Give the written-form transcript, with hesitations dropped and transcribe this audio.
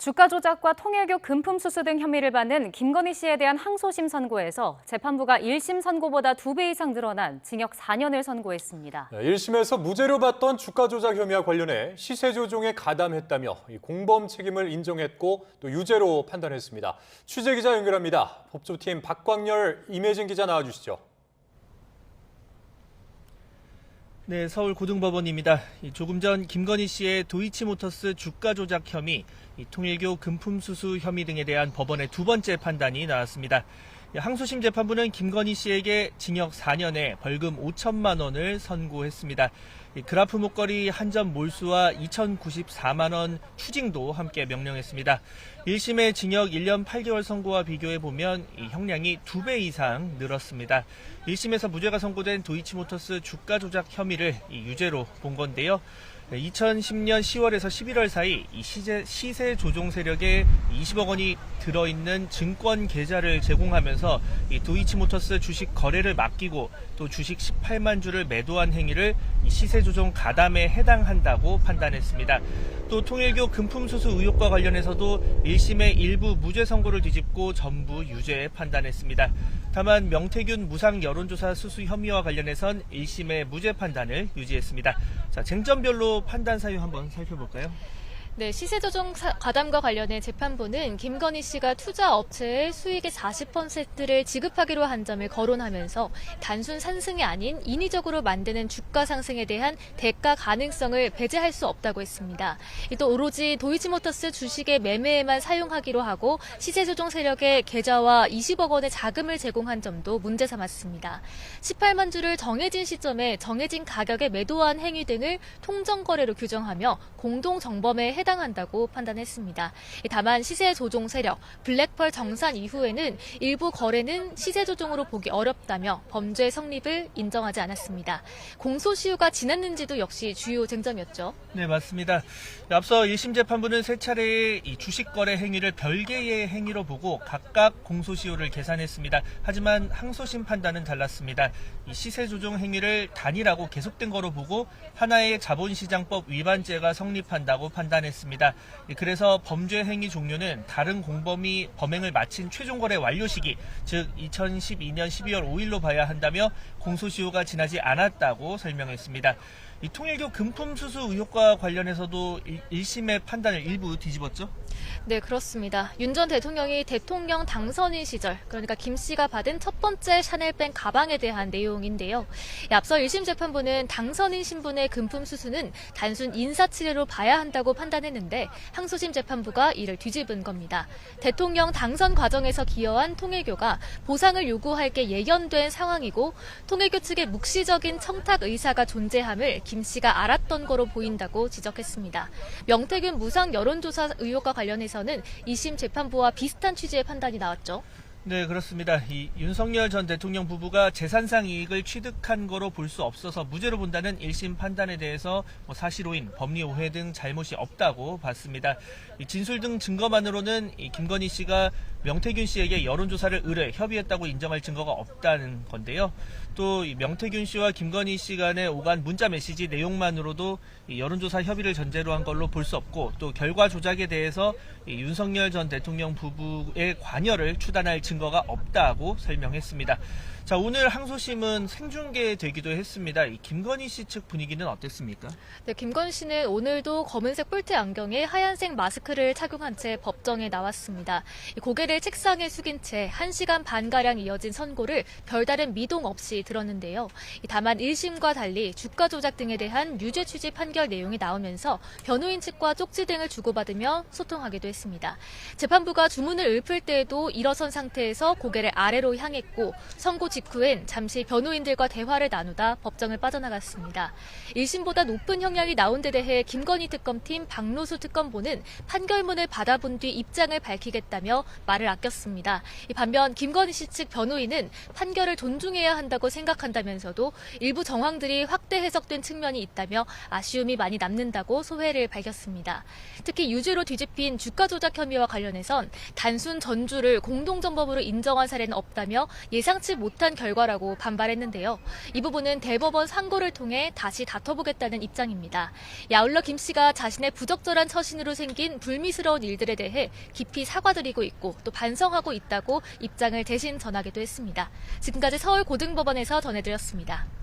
주가 조작과 통일교 금품 수수 등 혐의를 받는 김건희 씨에 대한 항소심 선고에서 재판부가 1심 선고보다 2배 이상 늘어난 징역 4년을 선고했습니다. 1심에서 무죄로 봤던 주가 조작 혐의와 관련해 시세 조종에 가담했다며 공범 책임을 인정했고 또 유죄로 판단했습니다. 취재 기자 연결합니다. 법조팀 박광열, 임혜진 기자 나와주시죠. 네, 서울고등법원입니다. 조금 전 김건희 씨의 도이치모터스 주가 조작 혐의, 통일교 금품 수수 혐의 등에 대한 법원의 두 번째 판단이 나왔습니다. 항소심 재판부는 김건희 씨에게 징역 4년에 벌금 5천만 원을 선고했습니다. 그라프 목걸이 한 점 몰수와 2,094만 원 추징도 함께 명령했습니다. 1심의 징역 1년 8개월 선고와 비교해보면 이 형량이 2배 이상 늘었습니다. 1심에서 무죄가 선고된 도이치모터스 주가 조작 혐의를 유죄로 본 건데요. 2010년 10월에서 11월 사이 이 시세 조종 세력에 20억 원이 들어있는 증권 계좌를 제공하면서 이 도이치모터스 주식 거래를 맡기고 또 주식 18만 주를 매도한 행위를 이 시세 조종 가담에 해당한다고 판단했습니다. 또 통일교 금품 수수 의혹과 관련해서도 1심의 일부 무죄 선고를 뒤집고 전부 유죄 판단했습니다. 다만 명태균 무상 여론조사 수수 혐의와 관련해선 1심의 무죄 판단을 유지했습니다. 자, 쟁점별로 판단 사유 한번 살펴볼까요? 네, 시세조정 가담과 관련해 재판부는 김건희 씨가 투자업체에 수익의 40%를 지급하기로 한 점을 거론하면서 단순 상승이 아닌 인위적으로 만드는 주가 상승에 대한 대가 가능성을 배제할 수 없다고 했습니다. 또 오로지 도이치모터스 주식의 매매에만 사용하기로 하고 시세조정 세력의 계좌와 20억 원의 자금을 제공한 점도 문제 삼았습니다. 18만 주를 정해진 시점에 정해진 가격에 매도한 행위 등을 통정거래로 규정하며 공동정범에 해당한다고 판단했습니다. 다만 시세 조종 세력, 블랙펄 정산 이후에는 일부 거래는 시세 조종으로 보기 어렵다며 범죄 성립을 인정하지 않았습니다. 공소시효가 지났는지도 역시 주요 쟁점이었죠. 네, 맞습니다. 앞서 1심 재판부는 세 차례의 이 주식 거래 행위를 별개의 행위로 보고 각각 공소시효를 계산했습니다. 하지만 항소심 판단은 달랐습니다. 이 시세 조종 행위를 단일하고 계속된 거로 보고 하나의 자본시장법 위반죄가 성립한다고 판단했습니다. 그래서 범죄 행위 종류는 다른 공범이 범행을 마친 최종 거래 완료 시기, 즉 2012년 12월 5일로 봐야 한다며 공소시효가 지나지 않았다고 설명했습니다. 이 통일교 금품 수수 의혹과 관련해서도 1심의 판단을 일부 뒤집었죠? 네, 그렇습니다. 윤 전 대통령이 대통령 당선인 시절, 그러니까 김 씨가 받은 첫 번째 샤넬백 가방에 대한 내용인데요. 앞서 1심 재판부는 당선인 신분의 금품 수수는 단순 인사치레로 봐야 한다고 판단했는데 항소심 재판부가 이를 뒤집은 겁니다. 대통령 당선 과정에서 기여한 통일교가 보상을 요구할 게 예견된 상황이고 통일교 측의 묵시적인 청탁 의사가 존재함을 김 씨가 알았던 거로 보인다고 지적했습니다. 명태균 무상 여론조사 의혹과 관련해서는 2심 재판부와 비슷한 취지의 판단이 나왔죠. 네, 그렇습니다. 이 윤석열 전 대통령 부부가 재산상 이익을 취득한 거로 볼 수 없어서 무죄로 본다는 1심 판단에 대해서 사실 오인, 법리 오해 등 잘못이 없다고 봤습니다. 이 진술 등 증거만으로는 이 김건희 씨가 명태균 씨에게 여론조사를 의뢰, 협의했다고 인정할 증거가 없다는 건데요. 또 이 명태균 씨와 김건희 씨 간에 오간 문자 메시지 내용만으로도 이 여론조사 협의를 전제로 한 걸로 볼 수 없고 또 결과 조작에 대해서 이 윤석열 전 대통령 부부의 관여를 추단할 증거가 없다고 설명했습니다. 자, 오늘 항소심은 생중계되기도 했습니다. 이 김건희 씨 측 분위기는 어땠습니까? 네, 김건희 씨는 오늘도 검은색 뿔테 안경에 하얀색 마스크를 착용한 채 법정에 나왔습니다. 고개를 책상에 숙인 채 1시간 반가량 이어진 선고를 별다른 미동 없이 들었는데요. 다만 1심과 달리 주가 조작 등에 대한 유죄 취지 판결 내용이 나오면서 변호인 측과 쪽지 등을 주고받으며 소통하기도 했습니다. 재판부가 주문을 읊을 때에도 일어선 상태에서 고개를 아래로 향했고 선고 직후엔 잠시 변호인들과 대화를 나누다 법정을 빠져나갔습니다. 1심보다 높은 형량이 나온 데 대해 김건희 특검팀 박노수 특검보는 판결문을 받아본 뒤 입장을 밝히겠다며 말을 아꼈습니다. 반면 김건희 씨 측 변호인은 판결을 존중해야 한다고 생각한다면서도 일부 정황들이 확대 해석된 측면이 있다며 아쉬움이 많이 남는다고 소회를 밝혔습니다. 특히 유죄로 뒤집힌 주가 조작 혐의와 관련해선 단순 전주를 공동정범 위법으로 인정한 사례는 없다며 예상치 못한 결과라고 반발했는데요. 이 부분은 대법원 상고를 통해 다시 다퉈보겠다는 입장입니다. 아울러 김 씨가 자신의 부적절한 처신으로 생긴 불미스러운 일들에 대해 깊이 사과드리고 있고 또 반성하고 있다고 입장을 대신 전하기도 했습니다. 지금까지 서울고등법원에서 전해드렸습니다.